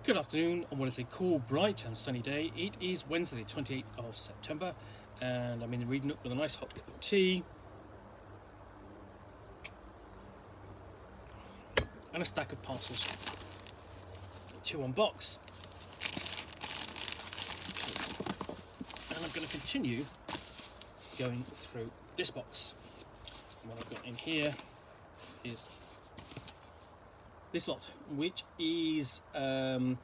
Good afternoon on what is a cool, bright and sunny day. It is Wednesday the 28th of September and I'm in the reading Nook with a nice hot cup of tea and a stack of parcels to unbox. And I'm going to continue going through this box. And what I've got in here is this lot, which is a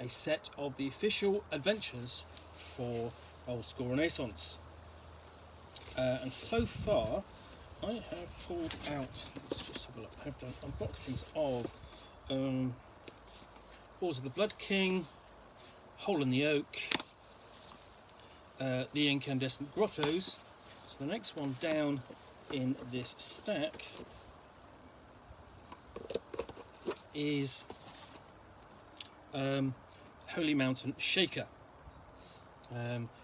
set of the official adventures for Old School Renaissance. And so far, I have pulled out, let's just have a look, I've done unboxings of Wars of the Blood King, Hole in the Oak, the Incandescent Grottos. So the next one down in this stack is Holy Mountain Shaker.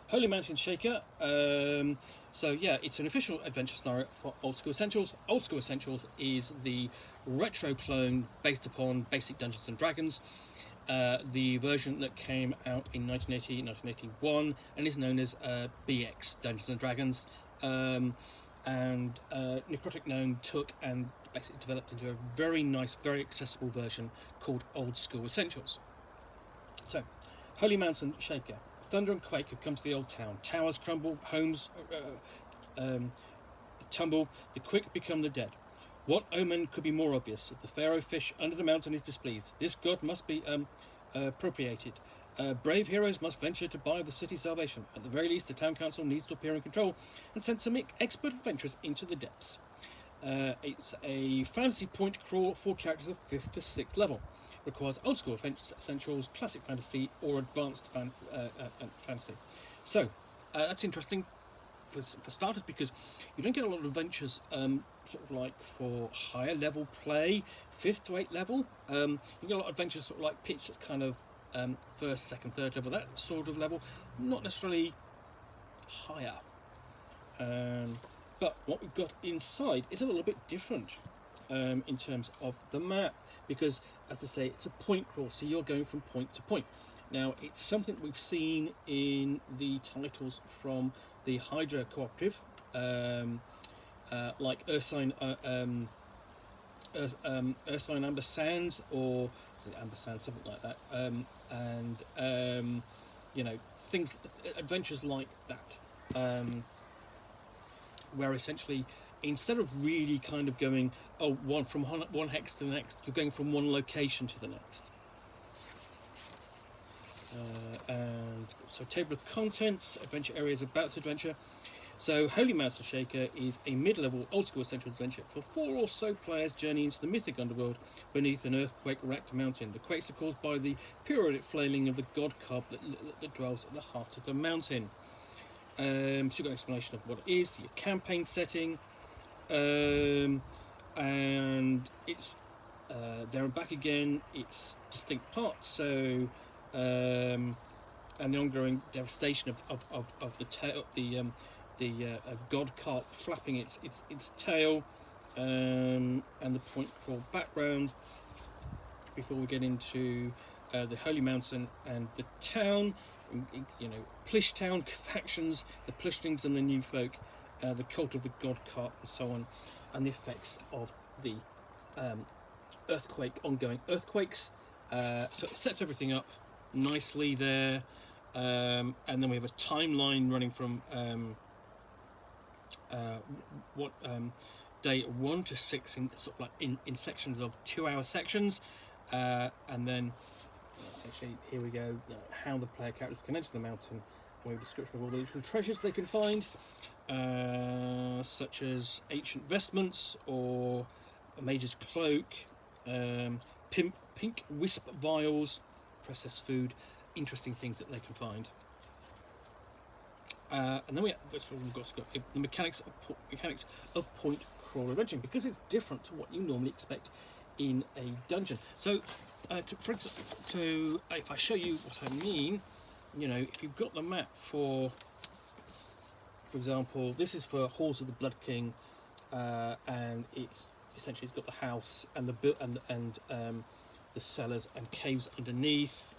Holy Mountain Shaker, so yeah, it's an official adventure scenario for Old School Essentials. Old School Essentials is the retro clone based upon basic Dungeons and Dragons, the version that came out in 1980, 1981 and is known as BX Dungeons and Dragons, and Necrotic Gnome took and basically developed into a very nice, very accessible version called Old School Essentials. So, Holy Mountain Shaker. Thunder and quake have come to the old town. Towers crumble, homes tumble, the quick become the dead. What omen could be more obvious? The pharaoh fish under the mountain is displeased. This god must be appropriated. Brave heroes must venture to buy the city's salvation. At the very least, the town council needs to appear in control and send some expert adventurers into the depths. It's a fantasy point crawl for characters of 5th to 6th level. Requires old school essentials, classic fantasy, or advanced fantasy. So that's interesting for starters, because you don't get a lot of adventures sort of like for higher level play, 5th to 8th level. You get a lot of adventures sort of like pitched at kind of 1st, 2nd, 3rd level, that sort of level, not necessarily higher. But what we've got inside is a little bit different in terms of the map, because, as I say, it's a point crawl, so you're going from point to point. Now, it's something we've seen in the titles from the Hydra Cooperative, like Ursine Amber Sands, or is it Amber Sands, something like that, and you know, things, adventures like that, where essentially, instead of really kind of going from one hex to the next, you're going from one location to the next. And so, table of contents, adventure areas about this adventure. So, Holy Mountain Shaker is a mid-level old school essential adventure for 4 or so players journey into the mythic underworld beneath an earthquake-wrecked mountain. The quakes are caused by the periodic flailing of the god carp that dwells at the heart of the mountain. So you've got an explanation of what it is, your campaign setting, and it's there and back again. It's distinct parts. So and the ongoing devastation of the tail, the god carp flapping its tail, and the point crawl background. Before we get into the Holy Mountain and the town, you know, Plish Town factions, the Plishlings and the New Folk, the cult of the god carp, and so on, and the effects of the ongoing earthquakes. So it sets everything up nicely there, and then we have a timeline running from day 1 to 6 in sort of like in sections of 2-hour sections, and then essentially here we go, how the player characters can enter the mountain, with a description of all the little treasures they can find, such as ancient vestments or a mage's cloak, pink wisp vials, processed food, interesting things that they can find. And then we've got the mechanics of point crawl adventuring, because it's different to what you normally expect in a dungeon. So if I show you what I mean, you know, if you've got the map for example, this is for Halls of the Blood King, and it's got the house and the cellars and caves underneath.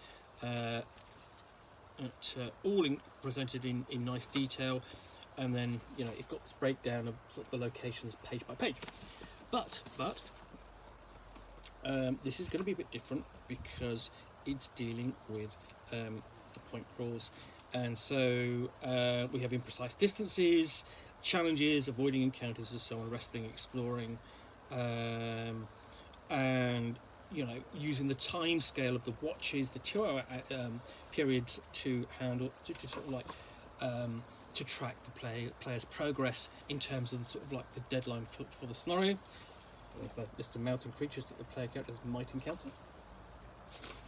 all presented in nice detail, and then you've got this breakdown of sort of the locations page by page. But this is going to be a bit different because it's dealing with the point crawls, and so we have imprecise distances, challenges, avoiding encounters and so on, resting, exploring, and using the time scale of the watches, the 2-hour periods to handle to sort of like to track the player's progress in terms of the sort of like the deadline for the scenario. We have a list of mountain creatures that the player characters might encounter.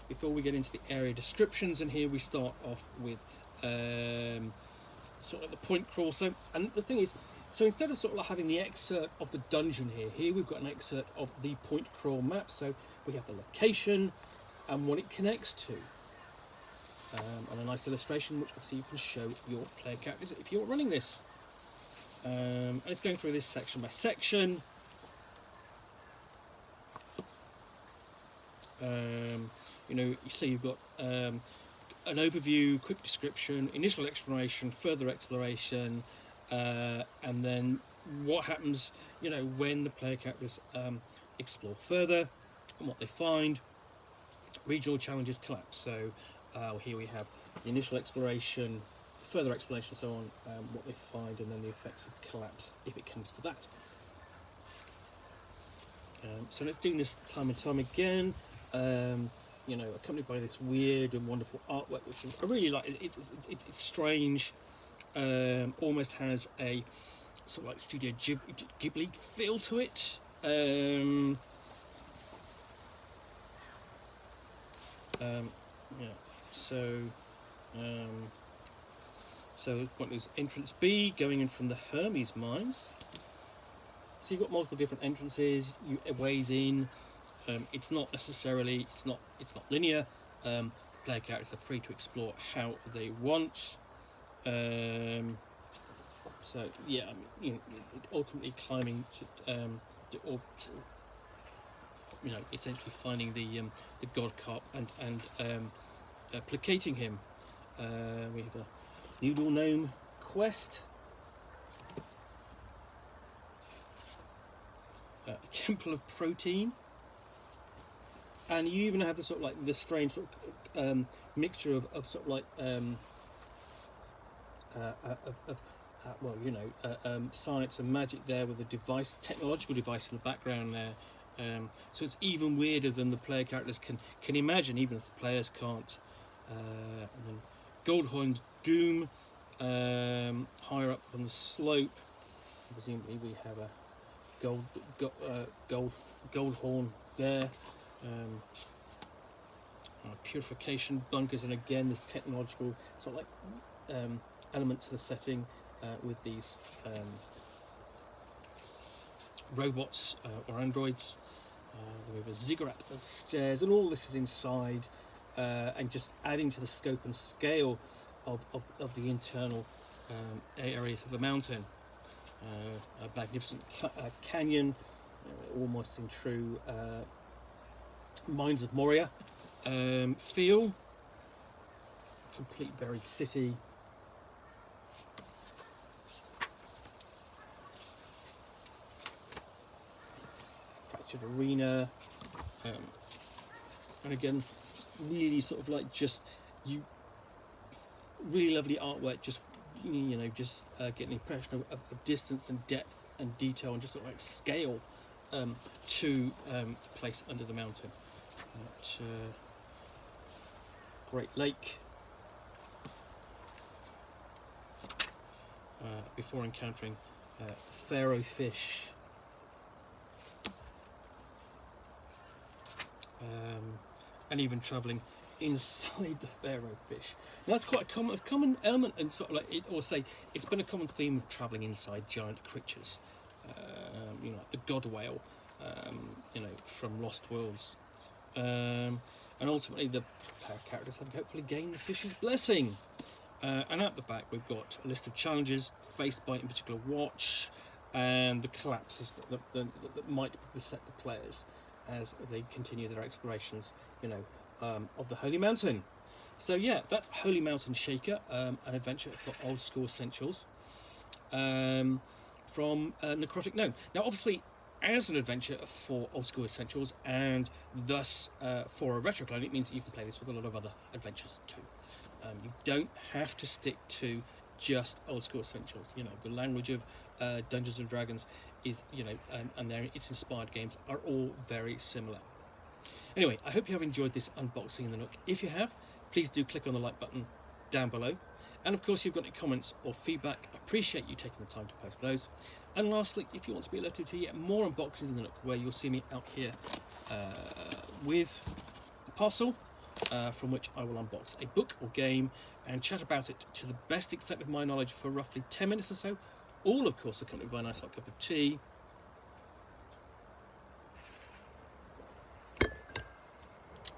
Before we get into the area descriptions, and here we start off with sort of the point crawl. So, and the thing is, so instead of sort of like having the excerpt of the dungeon here we've got an excerpt of the point crawl map. So we have the location and what it connects to, and a nice illustration which obviously you can show your player characters if you're running this. And it's going through this section by section. You see you've got an overview, quick description, initial exploration, further exploration, and then what happens when the player characters explore further and what they find. Regional challenges, collapse. So here we have the initial exploration, further exploration, so on, what they find, and then the effects of collapse if it comes to that. So let's do this time and time again. Accompanied by this weird and wonderful artwork, which I really like. It's strange, almost has a sort of like Studio Ghibli feel to it. So what is entrance B, going in from the Hermes mines. So you've got multiple different entrances, ways in. It's not linear. Player characters are free to explore how they want. Ultimately climbing to, essentially finding the god carp and placating him. We have a Noodle Gnome quest. A Temple of Protein. And you even have the sort of like this strange sort of mixture of sort of like science and magic there, with a technological device in the background there. So it's even weirder than the player characters can imagine, even if the players can't. And then Goldhorn's Doom, higher up on the slope. Presumably we have a Goldhorn there. Purification bunkers, and again this technological sort of like element to the setting, with these robots or androids. We have a ziggurat of stairs, and all this is inside, and just adding to the scope and scale of the internal areas of the mountain. A magnificent canyon, almost in true Mines of Moria feel. Complete buried city. Fractured arena. And again, just really sort of like really lovely artwork, just getting the impression of distance and depth and detail and just sort of like scale to the place under the mountain. Great Lake. Before encountering pharaoh fish. And even travelling inside the pharaoh fish. Now that's quite a common element, and sort of like it's been a common theme of travelling inside giant creatures. Like the god whale, from Lost Worlds. And ultimately the characters have hopefully gained the fish's blessing. And at the back we've got a list of challenges faced by in particular watch, and the collapses that might beset the players as they continue their explorations, of the Holy Mountain. So yeah, that's Holy Mountain Shaker, an adventure for Old School Essentials from Necrotic Gnome. Now, obviously, as an adventure for Old School Essentials, and thus for a retro clone, it means that you can play this with a lot of other adventures too. You don't have to stick to just Old School Essentials. You know, the language of Dungeons and Dragons is, you know, and its inspired games are all very similar. Anyway, I hope you have enjoyed this unboxing in the Nook. If you have, please do click on the like button down below. And of course, if you've got any comments or feedback, I appreciate you taking the time to post those. And lastly, if you want to be alerted to yet more unboxings in the Nook, where you'll see me out here with a parcel from which I will unbox a book or game and chat about it to the best extent of my knowledge for roughly 10 minutes or so, all of course accompanied by a nice hot cup of tea.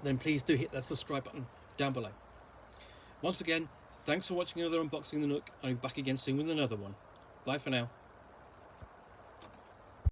Then please do hit that subscribe button down below. Once again, thanks for watching another unboxing in the Nook. I'll be back again soon with another one. Bye for now.